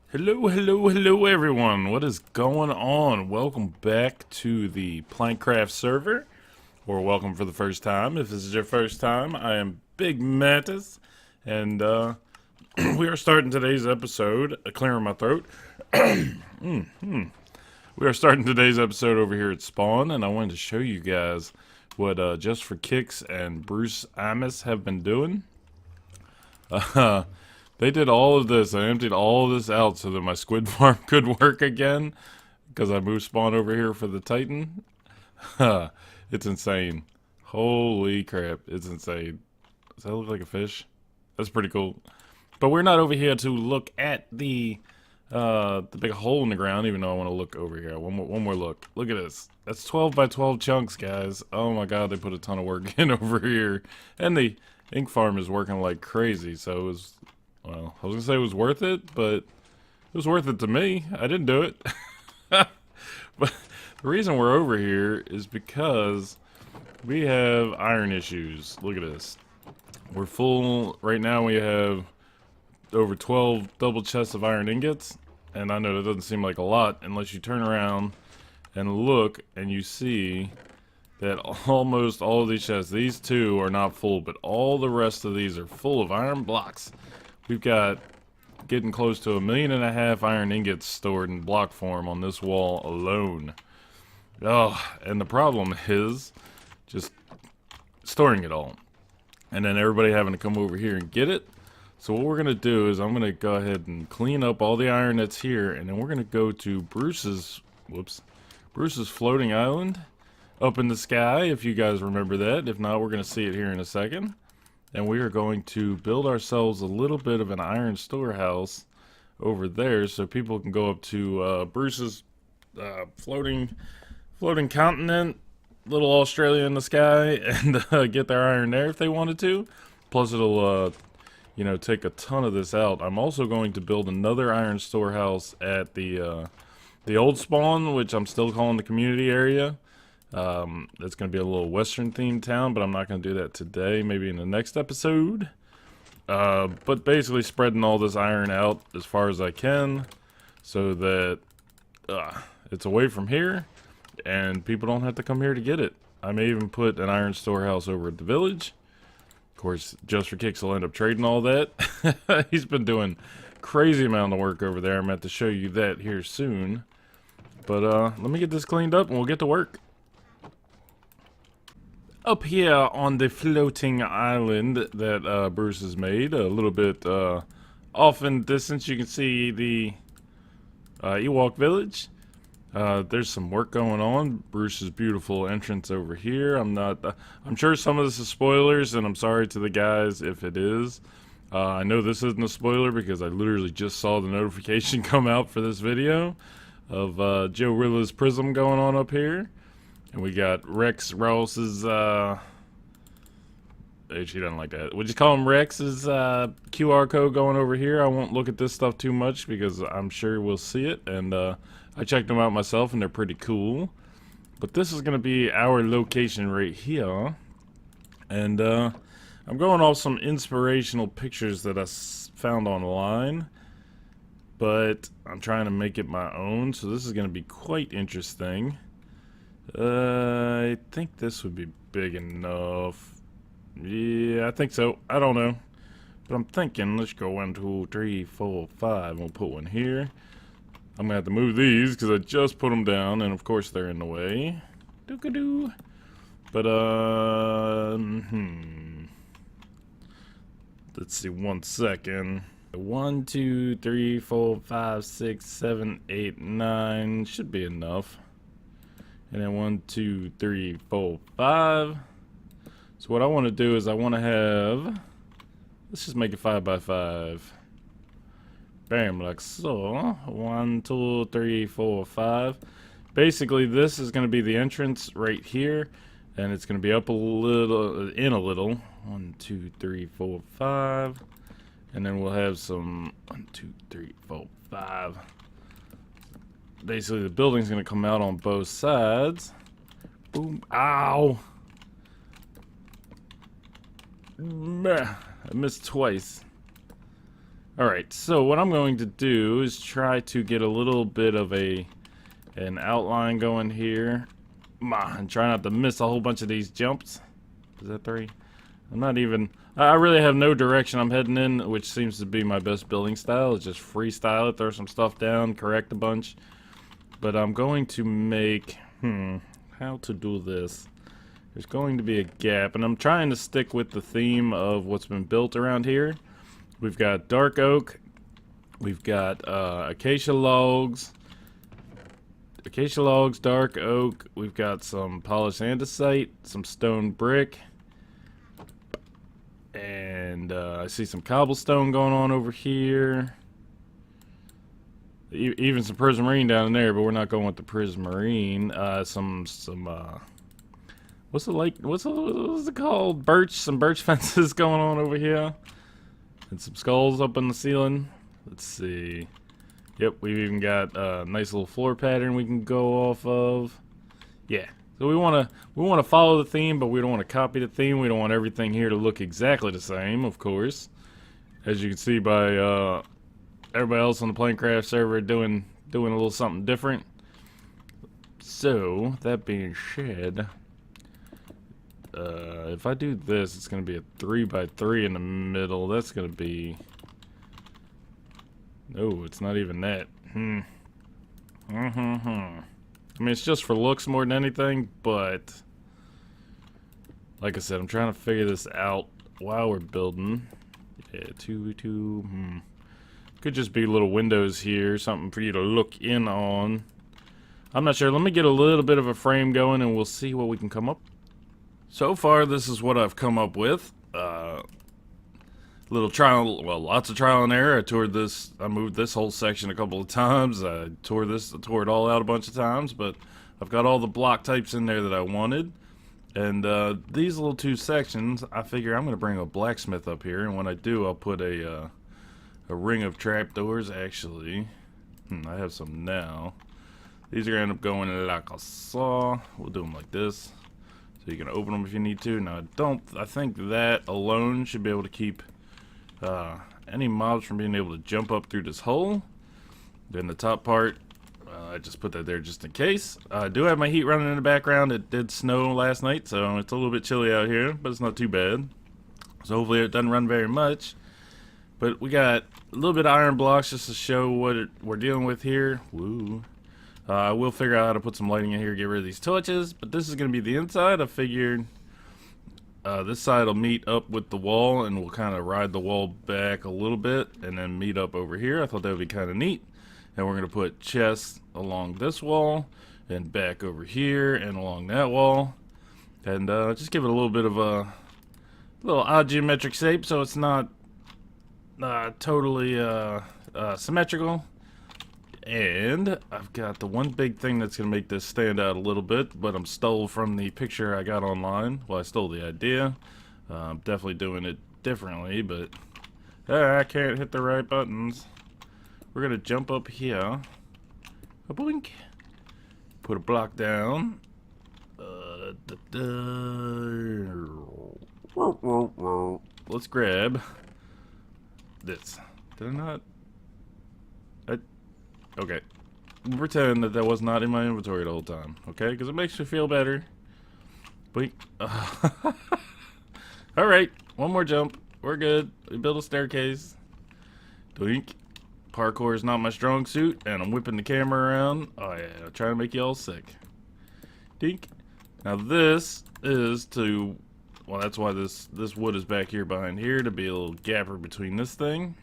Hello everyone. What is going on? Welcome back to the PlankCraft server, or welcome for the first time. If this is your first time, I am Big Mantis, and we are starting today's episode, clearing my throat. We are starting today's episode over here at Spawn, and I wanted to show you guys what Just for Kicks and Bruce Amos have been doing. They did all of this. I emptied all of this out so that my squid farm could work again, because I moved Spawn over here for the Titan. It's insane. Holy crap, it's insane. Does that look like a fish? That's pretty cool. But we're not over here to look at the big hole in the ground, even though I want to look over here. One more look. Look at this. That's 12 by 12 chunks, guys. Oh my god, they put a ton of work in over here. And the ink farm is working like crazy, so it was, well, I was gonna say it was worth it, but it was worth it to me. I didn't do it. But the reason we're over here is because we have iron issues. Look at this. We're full. Right now we have over 12 double chests of iron ingots, and I know that doesn't seem like a lot unless you turn around and look and you see that almost all of these chests, these two are not full, but all the rest of these are full of iron blocks. We've got getting close to 1.5 million iron ingots stored in block form on this wall alone. Oh, and the problem is just storing it all, and then everybody having to come over here and get it. So what we're gonna do is I'm gonna go ahead and clean up all the iron that's here, and then we're gonna go to Bruce's floating island up in the sky, if you guys remember that. If not, we're gonna see it here in a second. And we are going to build ourselves a little bit of an iron storehouse over there, so people can go up to Bruce's floating continent, little Australia in the sky, and get their iron there if they wanted to. Plus, it'll you know, take a ton of this out. I'm also going to build another iron storehouse at the old spawn, which I'm still calling the community area. It's going to be a little western themed town, but I'm not going to do that today, maybe in the next episode. But basically spreading all this iron out as far as I can so that it's away from here and people don't have to come here to get it. I may even put an iron storehouse over at the village. Of course, Just for Kicks will end up trading all that. He's been doing crazy amount of work over there. I'm going to have to show you that here soon. But let me get this cleaned up and we'll get to work. Up here on the floating island that Bruce has made, a little bit off in distance, you can see the Ewok village. There's some work going on. Bruce's beautiful entrance over here. I'm sure some of this is spoilers, and I'm sorry to the guys if it is. I know this isn't a spoiler because I literally just saw the notification come out for this video of Joe Rilla's prism going on up here. And we got Rex Rouse's, she doesn't like that. We'll just call him Rex's QR code going over here. I won't look at this stuff too much because I'm sure we'll see it. And I checked them out myself and they're pretty cool. But this is going to be our location right here. And I'm going off some inspirational pictures that I found online. But I'm trying to make it my own. So this is going to be quite interesting. I think this would be big enough. Yeah, I think so. I don't know. But I'm thinking, let's go 1, 2, 3, 4, 5. We'll put one here. I'm going to have to move these because I just put them down. And of course they're in the way. Doo-ka-doo. But, let's see, 1 second. 1, 2, 3, 4, 5, 6, 7, 8, 9. Should be enough. And then 1, 2, 3, 4, 5. So what I want to do is I want to have, let's just make it 5 by 5. Bam, like so. 1, 2, 3, 4, 5. Basically, this is going to be the entrance right here, and it's going to be up a little, in a little. 1, 2, 3, 4, 5. And then we'll have some 1, 2, 3, 4, 5. Basically, the building's going to come out on both sides. Boom. Ow! I missed twice. Alright, so what I'm going to do is try to get a little bit of an outline going here. And try not to miss a whole bunch of these jumps. Is that 3? I'm not even... I really have no direction I'm heading in, which seems to be my best building style. It's just freestyle it, throw some stuff down, correct a bunch. But I'm going to make... how to do this? There's going to be a gap, and I'm trying to stick with the theme of what's been built around here. We've got dark oak, we've got acacia logs, dark oak, we've got some polished andesite, some stone brick, and I see some cobblestone going on over here. Even some prismarine down there, but we're not going with the prismarine. What's it called? Some birch fences going on over here. And some skulls up on the ceiling. Let's see. Yep, we've even got a nice little floor pattern we can go off of. Yeah. So we wanna follow the theme, but we don't want to copy the theme. We don't want everything here to look exactly the same, of course. As you can see by everybody else on the PlankCraft server doing a little something different. So that being said, if I do this, it's going to be a 3x3 in the middle. That's going to be... No, it's not even that. I mean, it's just for looks more than anything, but... Like I said, I'm trying to figure this out while we're building. Yeah, Could just be little windows here, something for you to look in on. I'm not sure. Let me get a little bit of a frame going, and we'll see what we can come up. So far, this is what I've come up with. Little trial, well, lots of trial and error. I moved this whole section a couple of times. I tore it all out a bunch of times, but I've got all the block types in there that I wanted. And these little 2 sections, I figure I'm going to bring a blacksmith up here, and when I do, I'll put a ring of trapdoors. Actually, I have some now. These are going to end up going in like a saw. We'll do them like this. So you can open them if you need to. Now, I think that alone should be able to keep any mobs from being able to jump up through this hole. Then the top part, I just put that there just in case. I do have my heat running in the background. It did snow last night, so it's a little bit chilly out here, but it's not too bad. So hopefully it doesn't run very much. But we got a little bit of iron blocks just to show what we're dealing with here. Woo. I will figure out how to put some lighting in here, get rid of these torches, but this is going to be the inside. I figured this side will meet up with the wall, and we'll kind of ride the wall back a little bit, and then meet up over here. I thought that would be kind of neat. And we're going to put chests along this wall, and back over here, and along that wall. And just give it a little bit of a little odd geometric shape, so it's not totally symmetrical. And I've got the one big thing that's going to make this stand out a little bit, but I'm stole from the picture I got online. Well, I stole the idea. I'm definitely doing it differently, but I can't hit the right buttons. We're going to jump up here. A boink. Put a block down. Let's grab this. Did I not? Okay. Pretend that was not in my inventory the whole time, okay? Because it makes me feel better. Boink. Alright, one more jump. We're good. We built a staircase. Doink. Parkour is not my strong suit, and I'm whipping the camera around. Oh yeah, trying to make you all sick. Dink. Now this is to... Well, that's why this wood is back here behind here, to be a little gapper between this thing.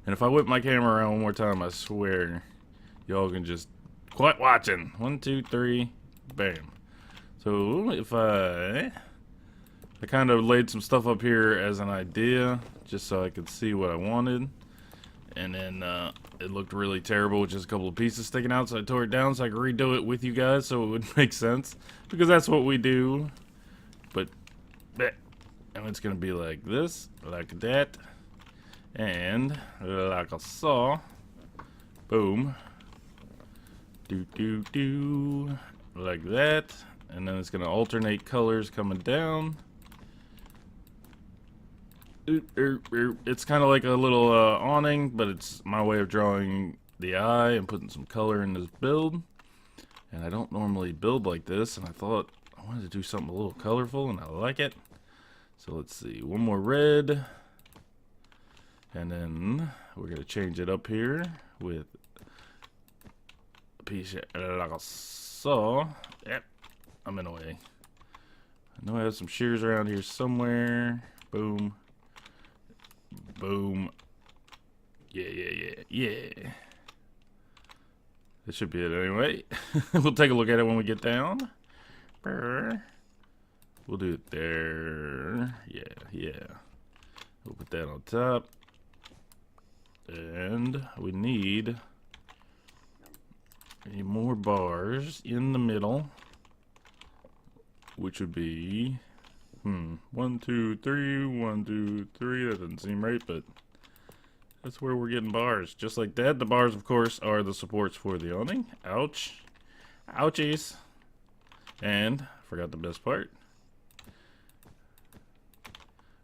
And if I whip my camera around one more time, I swear y'all can just quit watching. 1, 2, 3, bam. So if I kind of laid some stuff up here as an idea, just so I could see what I wanted. And then it looked really terrible with just a couple of pieces sticking out, so I tore it down so I could redo it with you guys so it would make sense. Because that's what we do. But, and it's going to be like this, like that. And like a saw, boom, do, like that, and then it's gonna alternate colors coming down. It's kind of like a little awning, but it's my way of drawing the eye and putting some color in this build. And I don't normally build like this, and I thought I wanted to do something a little colorful, and I like it. So let's see, one more red. And then we're going to change it up here with a piece of like a saw. Yep, I'm in the way. I know I have some shears around here somewhere. Boom. Boom. Yeah. That should be it anyway. We'll take a look at it when we get down. We'll do it there. Yeah. We'll put that on top. And we need more bars in the middle, which would be 1, 2, 3, 1, 2, 3. That doesn't seem right, but that's where we're getting bars. Just like that. The bars, of course, are the supports for the awning. Ouch. Ouchies. And forgot the best part.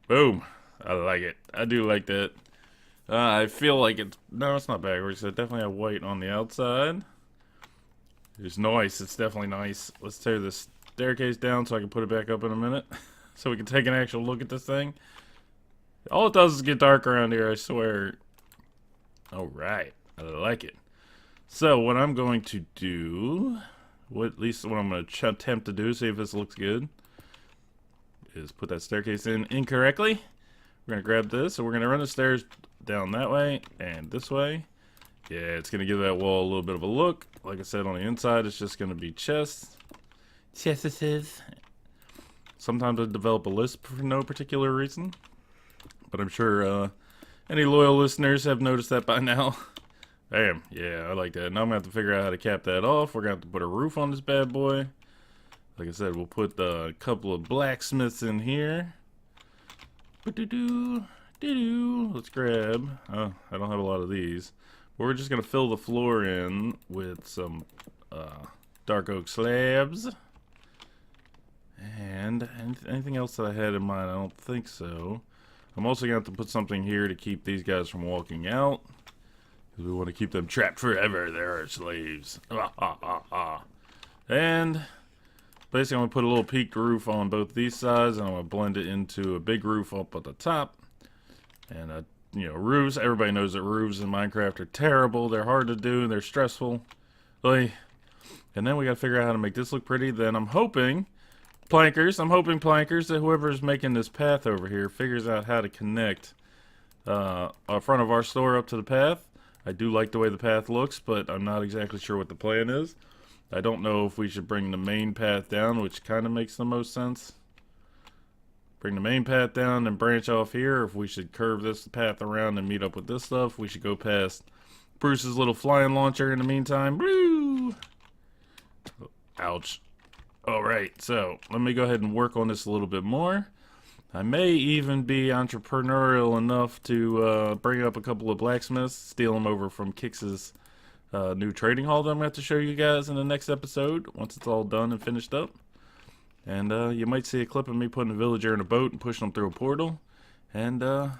Boom. I like it. I do like that. I feel like it's... No, it's not backwards. I definitely have white on the outside. It's nice. It's definitely nice. Let's tear this staircase down so I can put it back up in a minute. So we can take an actual look at this thing. All it does is get dark around here, I swear. Alright. I like it. So what I'm going to do... at least what I'm going to attempt to do, see if this looks good, is put that staircase in incorrectly. We're going to grab this, and we're going to run the stairs down that way and this way. Yeah, it's going to give that wall a little bit of a look. Like I said, on the inside, it's just going to be chests. Chests. Sometimes I develop a list for no particular reason, but I'm sure any loyal listeners have noticed that by now. Bam. Yeah, I like that. Now I'm going to have to figure out how to cap that off. We're going to have to put a roof on this bad boy. Like I said, we'll put a couple of blacksmiths in here. Let's grab... Oh, I don't have a lot of these. But we're just going to fill the floor in with some dark oak slabs. And anything else that I had in mind? I don't think so. I'm also going to have to put something here to keep these guys from walking out. Because we want to keep them trapped forever. They're our slaves. And basically I'm going to put a little peaked roof on both these sides. And I'm going to blend it into a big roof up at the top. And, you know, roofs. Everybody knows that roofs in Minecraft are terrible. They're hard to do. They're stressful. And then we got to figure out how to make this look pretty. Then I'm hoping... plankers, that whoever's making this path over here figures out how to connect front of our store up to the path. I do like the way the path looks, but I'm not exactly sure what the plan is. I don't know if we should bring the main path down, which kind of makes the most sense. Bring the main path down and branch off here, or if we should curve this path around and meet up with this stuff. We should go past Bruce's little flying launcher in the meantime. Woo! Ouch. Alright, so let me go ahead and work on this a little bit more. I may even be entrepreneurial enough to bring up a couple of blacksmiths, steal them over from Kix's new trading hall that I'm going to have to show you guys in the next episode, once it's all done and finished up. And you might see a clip of me putting a villager in a boat and pushing them through a portal. And by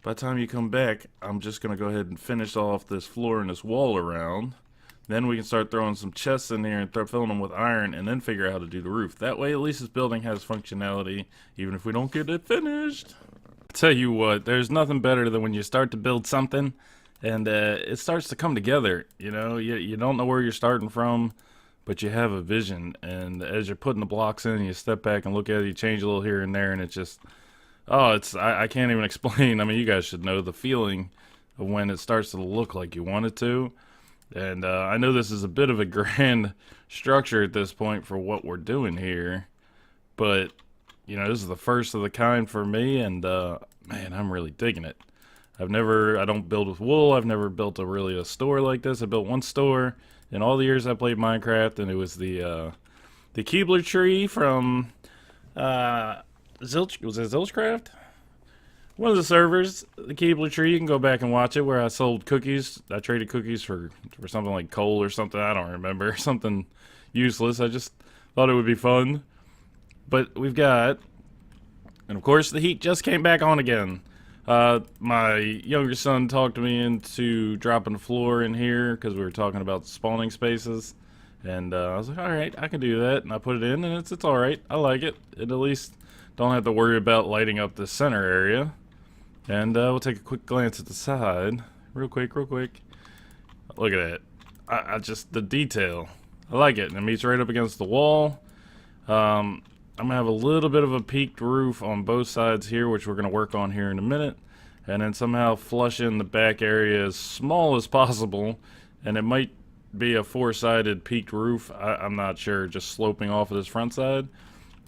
the time you come back, I'm just going to go ahead and finish off this floor and this wall around. Then we can start throwing some chests in here and start filling them with iron and then figure out how to do the roof. That way, at least this building has functionality, even if we don't get it finished. I tell you what, there's nothing better than when you start to build something and it starts to come together. You know, you don't know where you're starting from, but you have a vision. And as you're putting the blocks in, you step back and look at it, you change a little here and there, and it's just... Oh, I can't even explain. I mean, you guys should know the feeling of when it starts to look like you want it to. And I know this is a bit of a grand structure at this point for what we're doing here, but you know, this is the first of the kind for me, and man, I'm really digging it. I don't build with wool. I've never built a store like this. I built one store in all the years I played Minecraft, and it was the Keebler tree from was it Zilchcraft? One of the servers, the Keebler tree. You can go back and watch it, where I sold cookies. I traded cookies for something like coal or something. I don't remember. Something useless. I just thought it would be fun. But we've got And of course, the heat just came back on again. My younger son talked me into dropping the floor in here because we were talking about spawning spaces. And I was like, alright, I can do that. And I put it in, and it's alright. I like it. It at least don't have to worry about lighting up the center area. And we'll take a quick glance at the side. Real quick. Look at that. I just, the detail. I like it. And it meets right up against the wall. I'm going to have a little bit of a peaked roof on both sides here, which we're going to work on here in a minute. And then somehow flush in the back area as small as possible. And it might be a four-sided peaked roof. I'm not sure. Just sloping off of this front side.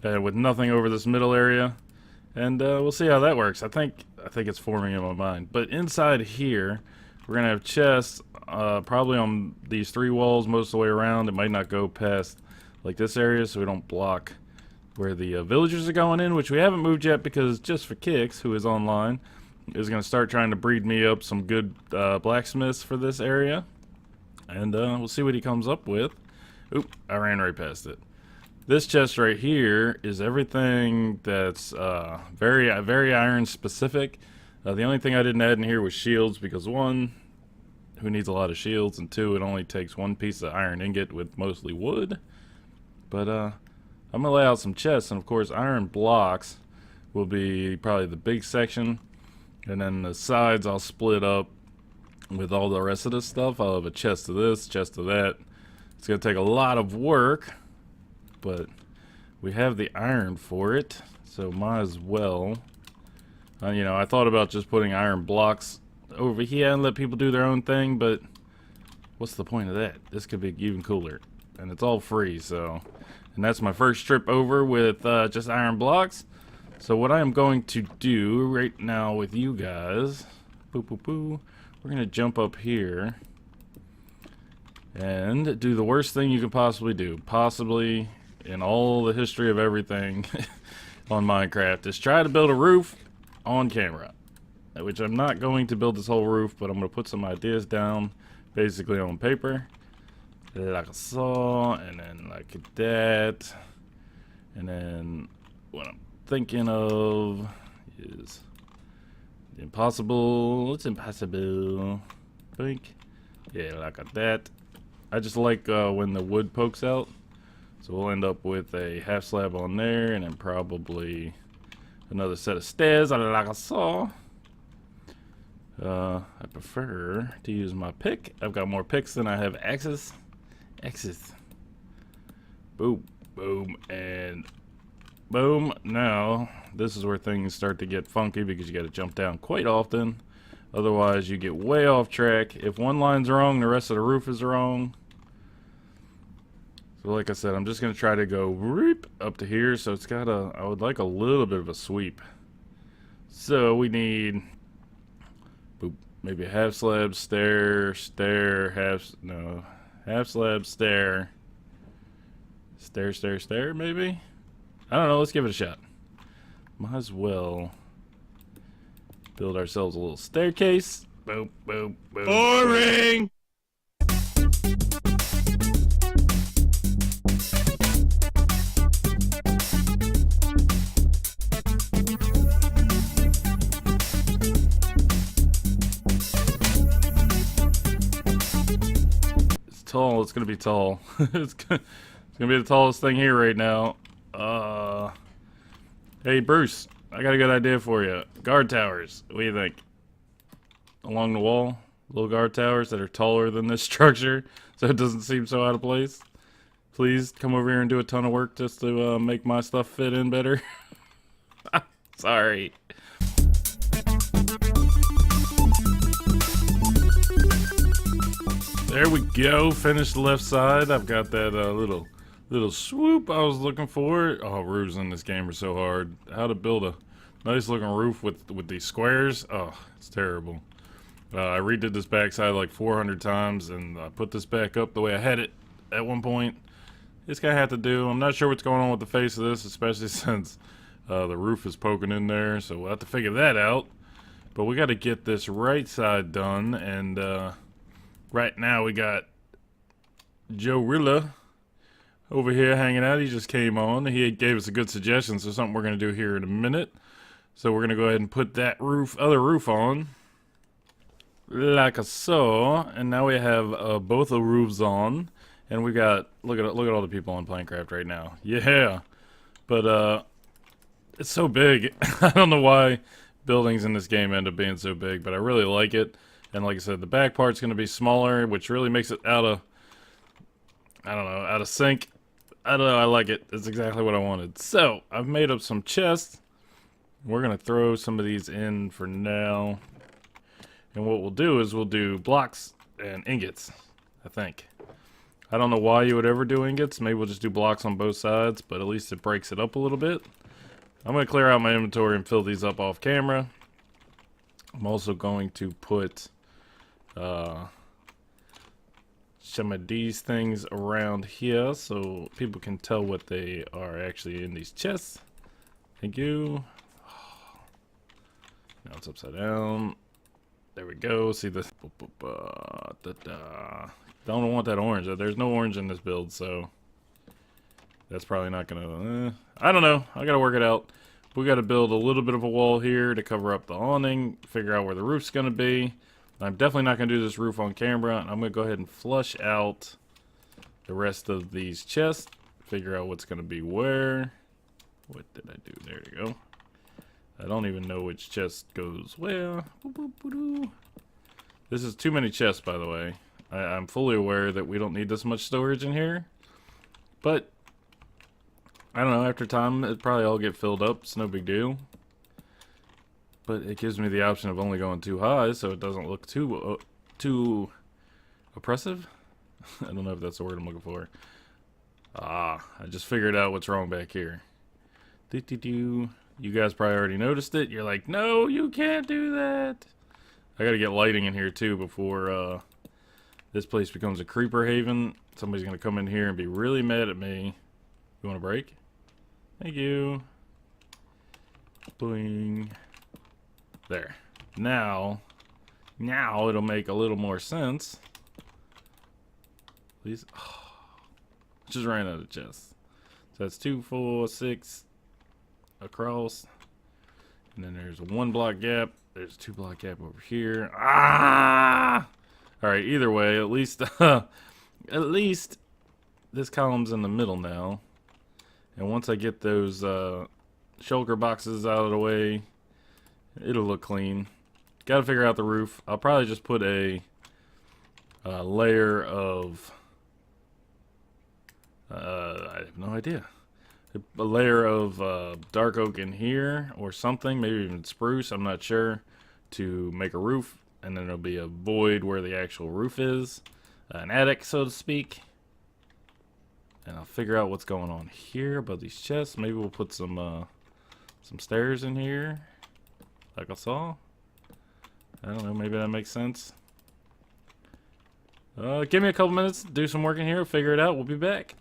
With nothing over this middle area. And we'll see how that works. I think it's forming in my mind. But inside here, we're going to have chests probably on these three walls most of the way around. It might not go past like this area, so we don't block where the villagers are going in, which we haven't moved yet because Just for Kicks, who is online, is going to start trying to breed me up some good blacksmiths for this area. And we'll see what he comes up with. Oop, I ran right past it. This chest right here is everything that's very iron specific. The only thing I didn't add in here was shields because one, who needs a lot of shields, and two, it only takes one piece of iron ingot with mostly wood. But I'm gonna lay out some chests, and of course iron blocks will be probably the big section, and then the sides I'll split up with all the rest of this stuff. I'll have a chest of this, chest of that. It's gonna take a lot of work, but we have the iron for it, so might as well. You know, I thought about just putting iron blocks over here and let people do their own thing, but what's the point of that? This could be even cooler, and it's all free, so. And that's my first trip over with just iron blocks. So what I am going to do right now with you guys, we're gonna jump up here and do the worst thing you can possibly do, possibly in all the history of everything on Minecraft, is try to build a roof on camera. Which I'm not going to build this whole roof, but I'm gonna put some ideas down, basically on paper. Like a saw, and then like that, and then what I'm thinking of is impossible. It's impossible. Think, yeah, like that. I just like when the wood pokes out, so we'll end up with a half slab on there, and then probably another set of stairs. Like a saw. I prefer to use my pick. I've got more picks than I have axes. Boom, boom, and boom. Now, this is where things start to get funky because you got to jump down quite often. Otherwise, you get way off track. If one line's wrong, the rest of the roof is wrong. So like I said, I'm just going to try to go up to here. So it's got a, I would like a little bit of a sweep. So we need maybe a half slab, stair, half slab, stair, maybe? I don't know, let's give it a shot. Might as well build ourselves a little staircase. Boom, boom, boom. Boring! Tall, it's gonna be tall. It's gonna be the tallest thing here right now. Hey Bruce, I got a good idea for you. Guard towers, what do you think? Along the wall, little guard towers that are taller than this structure, so it doesn't seem so out of place. Please come over here and do a ton of work just to make my stuff fit in better. Sorry. There we go. Finish the left side. I've got that little swoop I was looking for. Oh, roofs in this game are so hard. How to build a nice looking roof with these squares? Oh, it's terrible. I redid this backside like 400 times, and I put this back up the way I had it at one point. It's gonna have to do. I'm not sure what's going on with the face of this, especially since the roof is poking in there. So we'll have to figure that out. But we got to get this right side done, and right now we got Joe Rilla over here hanging out. He just came on. He gave us a good suggestion, so something we're going to do here in a minute. So we're going to go ahead and put that other roof on. Like so. And now we have both the roofs on. And we got, look at all the people on PlankCraft right now. Yeah. But, it's so big. I don't know why buildings in this game end up being so big, but I really like it. And like I said, the back part's going to be smaller, which really makes it out of sync. I don't know, I like it. It's exactly what I wanted. So, I've made up some chests. We're going to throw some of these in for now. And what we'll do is we'll do blocks and ingots, I think. I don't know why you would ever do ingots. Maybe we'll just do blocks on both sides, but at least it breaks it up a little bit. I'm going to clear out my inventory and fill these up off camera. I'm also going to put some of these things around here so people can tell what they are actually in these chests. Thank you. Now it's upside down. There we go. See this? Don't want that orange. There's no orange in this build, so that's probably not gonna. I don't know. I gotta work it out. We gotta build a little bit of a wall here to cover up the awning. Figure out where the roof's gonna be. I'm definitely not gonna do this roof on camera. I'm gonna go ahead and flush out the rest of these chests. Figure out what's gonna be where. What did I do? There you go. I don't even know which chest goes where. This is too many chests, by the way. I'm fully aware that we don't need this much storage in here. But, I don't know, after time, it probably all get filled up. It's no big deal. But it gives me the option of only going too high, so it doesn't look too oppressive. I don't know if that's the word I'm looking for. I just figured out what's wrong back here. You guys probably already noticed it. You're like, no, you can't do that. I gotta get lighting in here too before this place becomes a creeper haven. Somebody's gonna come in here and be really mad at me. You want a break? Thank you. Boing. There. Now it'll make a little more sense. Please. Just ran out of chests. So that's 2, 4, 6 across. And then there's a 1 block gap. There's a 2 block gap over here. Alright, either way, at least this column's in the middle now. And once I get those shulker boxes out of the way, it'll look clean. Gotta figure out the roof. I'll probably just put a layer of I have no idea. A layer of dark oak in here or something, maybe even spruce, I'm not sure, to make a roof. And then there'll be a void where the actual roof is, an attic, so to speak. And I'll figure out what's going on here above these chests. Maybe we'll put some stairs in here, like I saw. I don't know, maybe that makes sense. Give me a couple minutes, do some work in here, figure it out. We'll be back.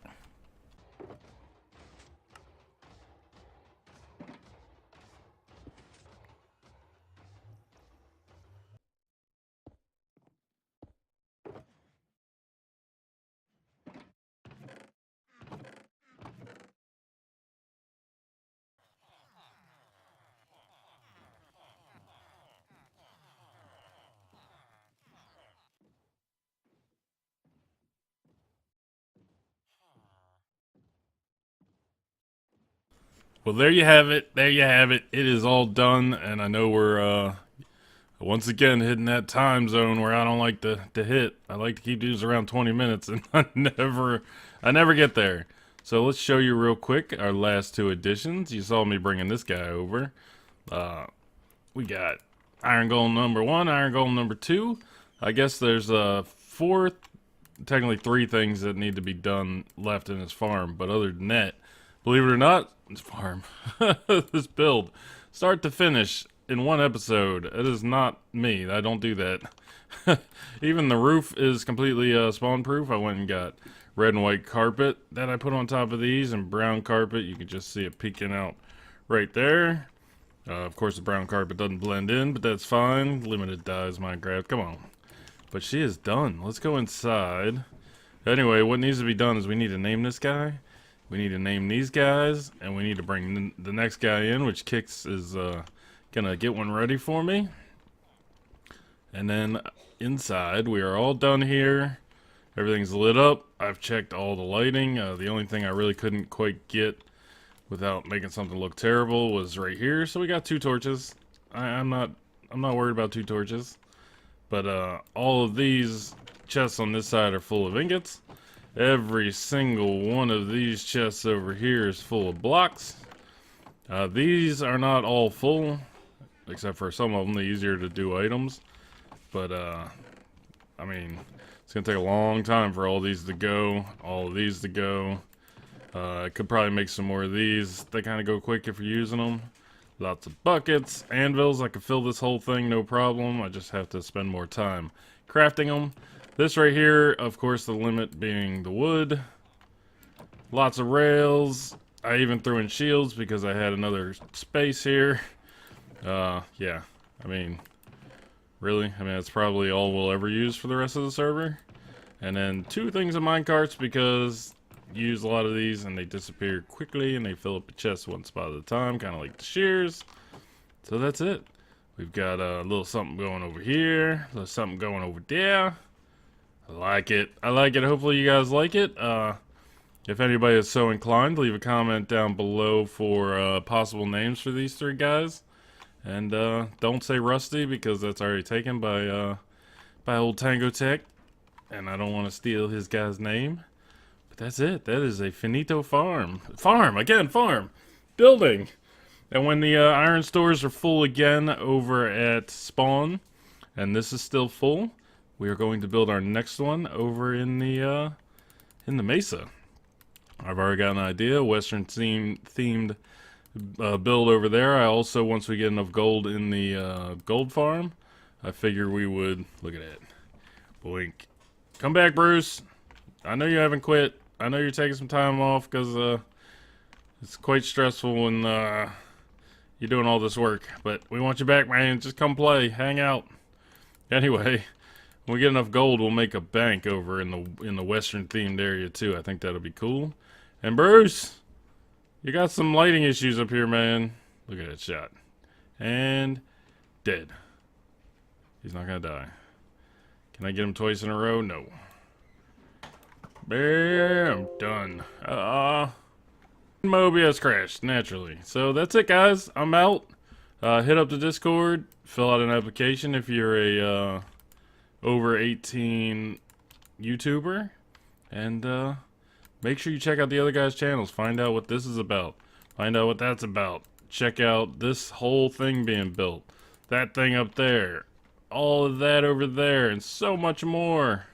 Well, there you have it. There you have it. It is all done, and I know we're once again hitting that time zone where I don't like to hit. I like to keep these around 20 minutes, and I never get there. So let's show you real quick our last 2 additions. You saw me bringing this guy over. We got iron golem number 1, iron golem number 2. I guess there's 4, technically 3 things that need to be done left in his farm, but other than that, believe it or not, this farm, this build, start to finish in 1 episode. It is not me. I don't do that. Even the roof is completely spawn proof. I went and got red and white carpet that I put on top of these, and brown carpet. You can just see it peeking out right there. Of course, the brown carpet doesn't blend in, but that's fine. Limited dies Minecraft. Come on. But she is done. Let's go inside. Anyway, what needs to be done is we need to name this guy. We need to name these guys, and we need to bring the next guy in, which Kix is gonna get one ready for me. And then inside, we are all done here. Everything's lit up. I've checked all the lighting. The only thing I really couldn't quite get without making something look terrible was right here. So we got 2 torches. I'm not worried about 2 torches. But all of these chests on this side are full of ingots. Every single one of these chests over here is full of blocks. These are not all full, except for some of them. They're easier to do items. But I mean, it's gonna take a long time for all these to go, all of these to go. I could probably make some more of these. They kind of go quick if you're using them. Lots of buckets, anvils. I could fill this whole thing, no problem. I just have to spend more time crafting them. This right here, of course, the limit being the wood. Lots of rails. I even threw in shields because I had another space here. Yeah, I mean, really? I mean, that's probably all we'll ever use for the rest of the server. And then 2 things of minecarts because you use a lot of these and they disappear quickly and they fill up a chest 1 spot at a time, kind of like the shears. So that's it. We've got a little something going over here, a little something going over there. I like it. I like it. Hopefully you guys like it. If anybody is so inclined, leave a comment down below for possible names for these 3 guys. And don't say Rusty because that's already taken by old Tango Tech. And I don't want to steal his guy's name. That's it. That is a finito farm. Farm. Building. And when the iron stores are full again over at spawn, and this is still full, we are going to build our next one over in the mesa. I've already got an idea. Western themed build over there. I also, once we get enough gold in the gold farm, I figure we would look at it. Boink. Come back, Bruce. I know you haven't quit. I know you're taking some time off because it's quite stressful when you're doing all this work. But we want you back, man. Just come play, hang out. Anyway, when we get enough gold, we'll make a bank over in the western themed area too. I think that'll be cool. And Bruce, you got some lighting issues up here, man. Look at that shot. And dead. He's not gonna die. Can I get him twice in a row? No. Bam! Done. Mobius crashed, naturally. So that's it, guys. I'm out. Hit up the Discord. Fill out an application if you're a over 18 YouTuber. And make sure you check out the other guys' channels. Find out what this is about. Find out what that's about. Check out this whole thing being built. That thing up there. All of that over there. And so much more.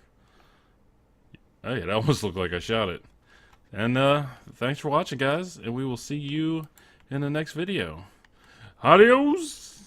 Hey, it almost looked like I shot it. And thanks for watching, guys, and we will see you in the next video. Adios!